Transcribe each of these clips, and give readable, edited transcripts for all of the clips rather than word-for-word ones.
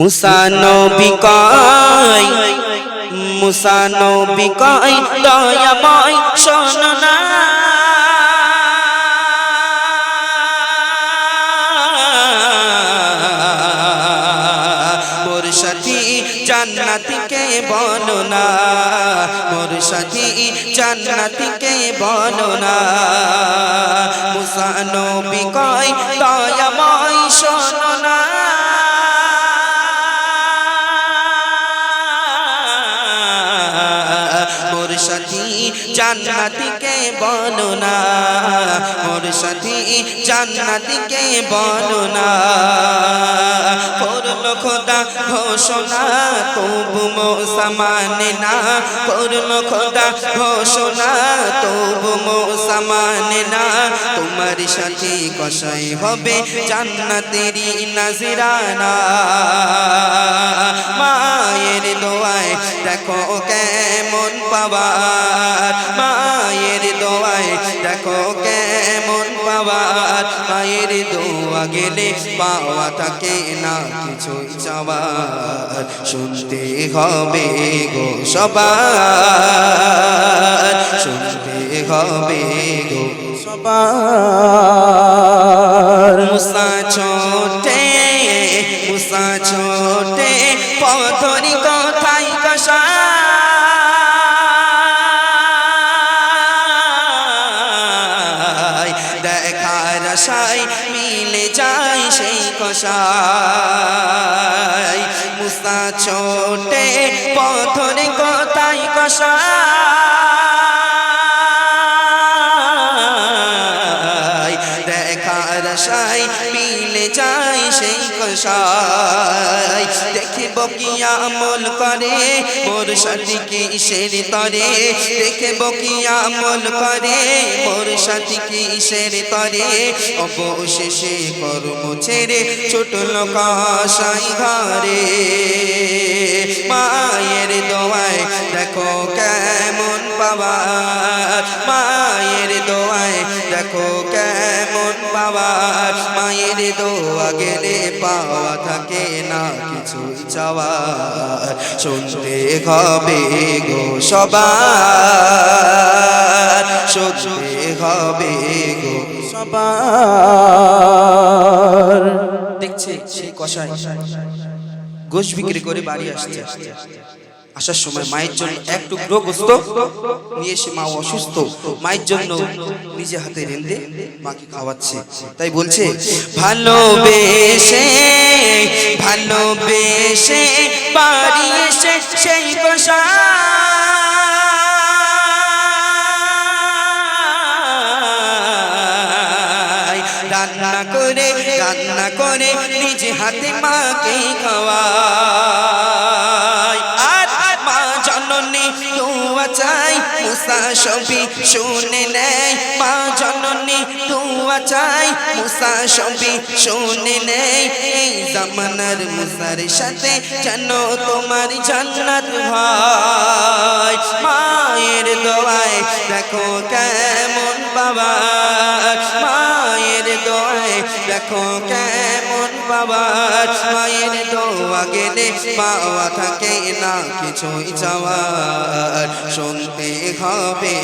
মুসা নবী কয় দয়াময় শোনো না, মোর সাথী জান্নাতীকে বলো না, মোর সাথী জান্নাতীকে বলো না। মুসা নবী কয় দয়াময় শোনো না, মোর সাথী জান্নাতীকে বলো না, মোর সাথী জান্নাতীকে বলো না। করলো খোদা ঘোষণা তবু মুসা মানে না, করলো খোদা ঘোষণা তবু মুসা মানে না। তোমার সাথী কসাই হবে জান্নাতেরই নাজিরানা। মায়ের দোয়ায় দেখো কেমন পাওয়ার, মায়ের দোয়ায় দেখো কেমন পাওয়ার। মায়ের দোয়া গেলে পাওয়া থাকে না কিছু চাওয়ার। শুনতে হবে গো সবার, শুনতে হবে গো সবার। মুসা ছোটে, মুসা ছোটে পথরি কথাই কষা, দেখার আশায় মিলে যায় সেই কষায়। মুসা ছোটে পথরে কথাই কষা, দেখার আশায় মিলে যায় সেই কষায়। দেখিব কি আমল করে মোর সাথী কিসের তরে, দেখিব কি আমল করে মোর সাথী কিসের তরে। অবশেষে কর্ম ছেড়ে ছুটল কষাই ঘরে। মায়ের দোয়ায় দেখো কেমন পাওয়ার, মায়ের দোয়ায় দেখো কেমন পাওয়ার। মায়ের দোয়া গেলে পাওয়া থাকে না কিছু চাওয়ার। শুনতে হবে গো সবার, শুনতে হবে গো সবার। দেখছে সেই কষাই গোশ বিক্রি করে বাড়ি আসছে, আসার সময় মায়ের জন্য এক টুকরো গোস্ত নিয়ে এসে, মা অসুস্থ, মায়ের জন্য নিজে হাতে রেঁধে মাকে খাওয়াচ্ছে। তাই বলছে ভালোবেসে, ভালোবেসে বাড়ি এসে সেই কষাই রান্না করে, রান্না করে নিজে হাতে মাকে খাওয়ায়। আর মা জননী দোয়া চাই মুসা সবই শুনে নেয়, মা জননী দোয়া চাই মুসা সবই শুনে নেয়। এই জামানার মুসার সাথে যেন তোমার জান্নাত হয়। মায়ের দোয়ায় দেখো কেমন পাওয়ার, মায়ের দোয়ায় দেখো কেমন পাওয়ার। মায়ের দোয়া গেলে পাওয়া থাকে না কিছুই চাওয়ার। শুনতে হবে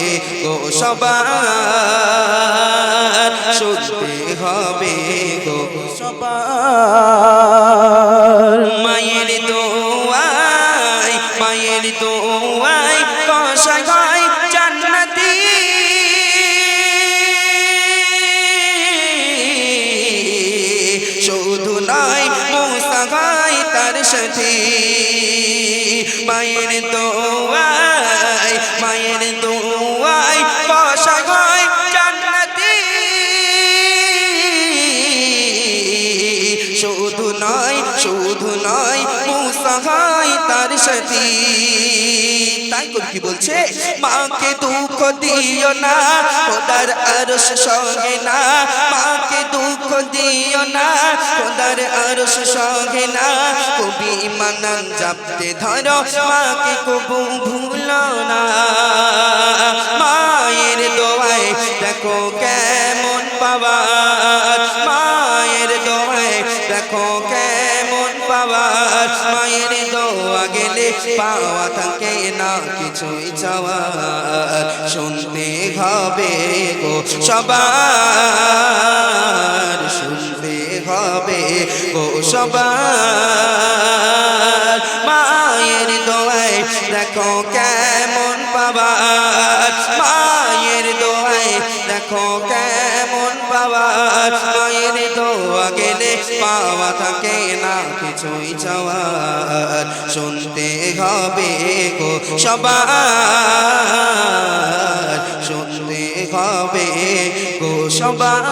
গো সবার, শুনতে হবে গো সবার। মায়ের দোয়ায়, মায়ের দোয়ায় কষাই হয় জান্নাতি। শুধু নয় মুসা হয় তার সাথী। মায়ের দোয়ায়, মায়ের দোয়ায় কষাই হয় জান্নাতি। শুধু নয়, শুধু নয় মুসা হয় তার সাথী। তাই করে কি বলছে, মাকে দুঃখ দিও না খোদার আরশ সঙ্গে না, মাকে দুঃখ দিও না খোদার আরশ সঙ্গে না। কবি মানান জাপতে ধরো মাকে কবু ভুলো না। মায়ের দোয়ায় দেখো কেমন পাওয়ার, মায়ের দোয়ায় দেখো কেমন পাওয়ার। পাওয়ার মায়ের দোয়া গেলে পাওয়া থাকে না কিছুই চাওয়ার শুনতে হবে গো সবার শুনতে হবে গো সবার মায়ের দোয়ায় দেখো কেমন পাওয়ার মায়ের দোয়ায় দেখো কেমন পাওয়ার মায়ের দোয়া গেলে পাওয়া থাকে না কিছুই চাওয়ার শুনতে হবে গো সবার শুনতে হবে গো সবার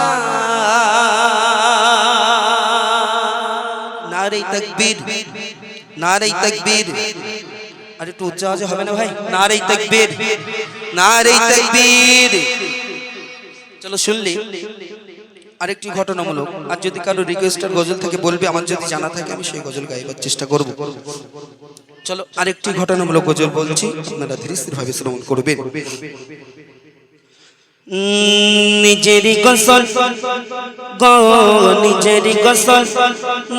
নারে তাকবীর নারে তাকবীর আরে একটু উচ্চ আওয়াজে হবে না ভাই নারে তাকবীর নারে তাকবীর চলো শুনলি আরেকটি ঘটনামূলক আর যদি কারো রিকোয়েস্টার গজল থেকে বলবে আমার যদি জানা থাকে আমি সেই গজল গাইবার চেষ্টা করব চলো আরেকটি ঘটনামূলক গজল বলছি আপনারা ধীরে স্থির ভাবে শ্রবণ করবেন নিজেরই গোসল গো নিজেরই গোসল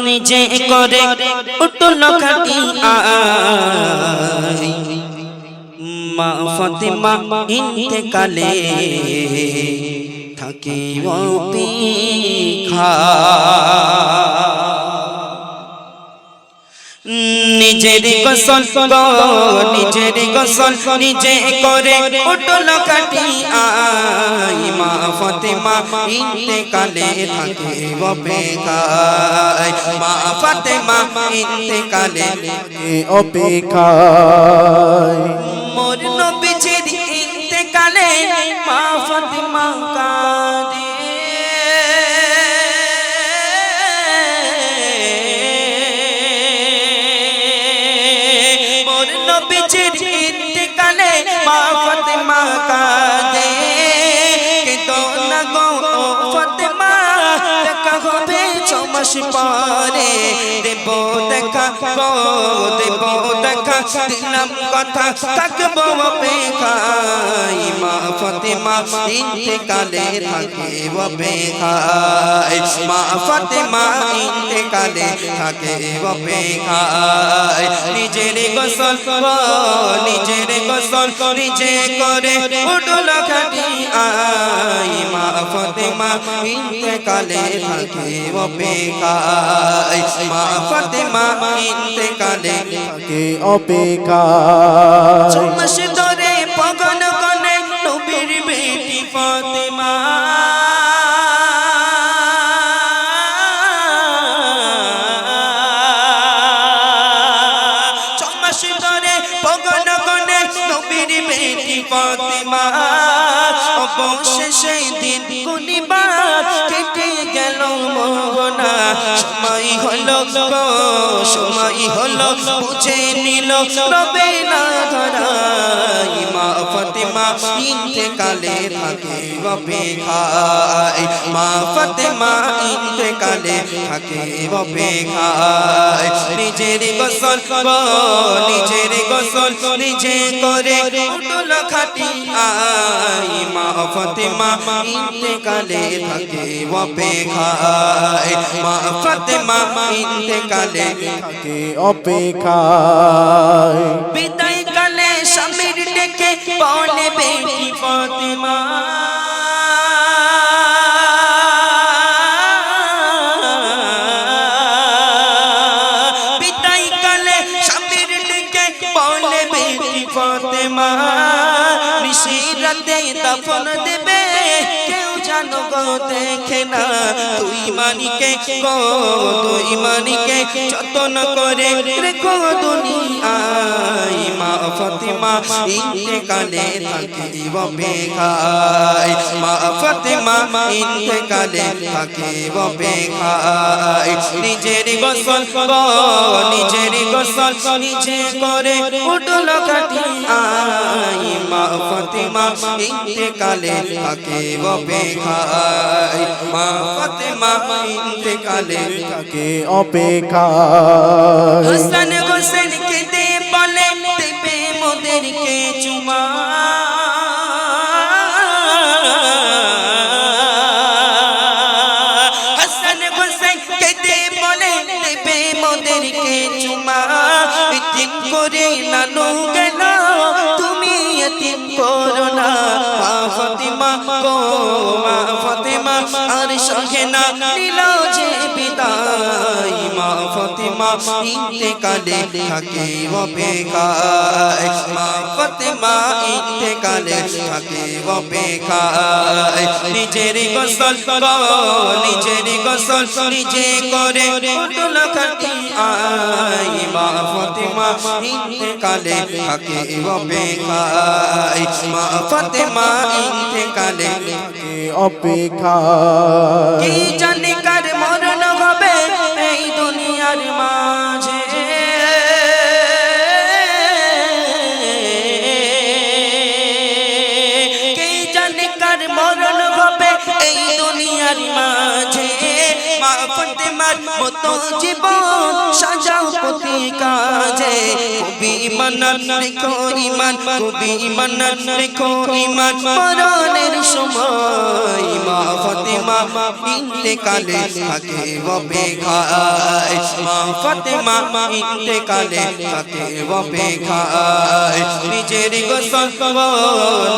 নিজে করে উঠল খাটি আই মা ফাতিমা ইন্তেকালে থাকে অপেক্ষা নিজের গোসল নিজের গোসল নিজে করে উঠল কাটি আই মা ফাতিমা ইন্তেকালে থাকে অপেক্ষায় মা ফাতিমা ইন্তেকালে অপেক্ষায় মোর নবীজির ইন্তেকালে মা ফাতিমা কাঁদে নবীজির ইন্তেকালে মা ফাতিমা কাঁদে কেঁদো না গো ফাতিমা দেখা হবে 6 মাস পরে দেব দেখা গো দেব দেখা দিলাম কথা থাকবো অপেক্ষায় মা ফাতিমা ইন্তেকালে থাকে অপেক্ষায় মা ফাতিমা ইন্তেকালে থাকে অপেক্ষায় নিজের গোসল নিজের গোসল নিজে করে উঠল খাটি আই মা ফাতিমা ইন্তেকালে থাকে অপেক্ষায় মা ফাতিমা ইন্তেকালে থাকে অপেক্ষায় 6 মাস ধরে পগন কনে নবীর বেটি ফাতিমা ফাতিমা অবশেষে দিন গুনিবার কেটে গেল মোহনা সময় হলো গো সময় হলো বুঝে নিল রবে না ধরাই মা ফাতিমা ইন্তেকালে থাকে অপেক্ষায় মা ফাতিমা ইন্তেকালে থাকে অপেক্ষায় নিজের গোসল নিজের গোসল নিজে করে উঠল খাটি আই মা ফাতিমা ইন্তেকালে থাকে অপেক্ষায় মা ফাতিমা ইন্তেকালে থাকে অপেক্ষায় বিদায় কালে স্বামীর ডেকে বলে বেটি ফাতিমা বিদায় কালে স্বামীর ডেকে বলে বেটি ফাতিমা নিশিরাতে দাফন দেবে কেউ জানো গো দেখে না তুই মানিকে গো তুই মানিকে যতন করে রেখো দুনিয়ায় মা ফাতিমা ইন্তেকালে থাকে অপেক্ষায় মা ফাতিমা ইন্তেকালে থাকে অপেক্ষায় নিজের গোসল নিজের গোসল নিজে করে উঠল কাটি আই মা ফাতিমা ইন্তেকালে থাকে অপেক্ষায় মা ফাতিমা ইন্তেকালে থাকে অপেক্ষায় হাসান হোসেন কে দে বলে দেবে মোদেরকে চুমা হাসান হোসেন কে দে বলে দেবে মোদেরকে তিন করে নানু গেল তুমি এতিম করো না মা ফাতেমা গো মা ফাতেমা আর সহে না নিল যে বিদায় মা ফাতেমা ইন্তেকালে থাকে অপেক্ষায় মা ফাতেমা ইন্তেকালে থাকে অপেক্ষায় নিজের গোসল নিজের গোসল নিজে করে উঠল খাটি আয় মা ফাতেমা ইন্তেকালে থাকে অপেক্ষায় মা ফাতেমা ইন্তেকালে থাকে অপেক্ষা কি জানি কার মরণ হবে এই দুনিয়ার মাঝে কি জানি কার মরণ হবে এই দুনিয়ার মাঝে মা ফাতেমার মতো জীবন সাজাও প্রতি কাজে কবি ইমান রেখো ইমান কবি ইমান রেখো ইমান মরণের সময় মা ফাতেমা ইন্তেকালে থাকে অপেক্ষায় মা ফাতেমা ইন্তেকালে থাকে অপেক্ষায় নিজের গোসল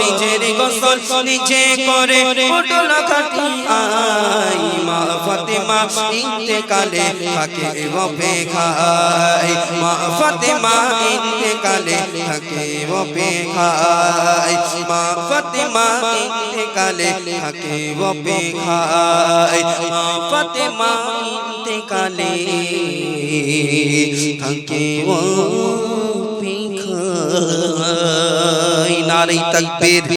নিজের গোসল নিজে করে উঠল খাটি আয় মা ফাতেমা ইন্তেকালে থাকে অপেক্ষায় মা ফাতেমা ইন্তেকালে থাকে অপেক্ষায় মা ফাতেমা ইন্তেকালে থাকে অপেক্ষায় মা ফাতেমা ইন্তেকালে থাকে অপেক্ষায় নারে তাকবীর।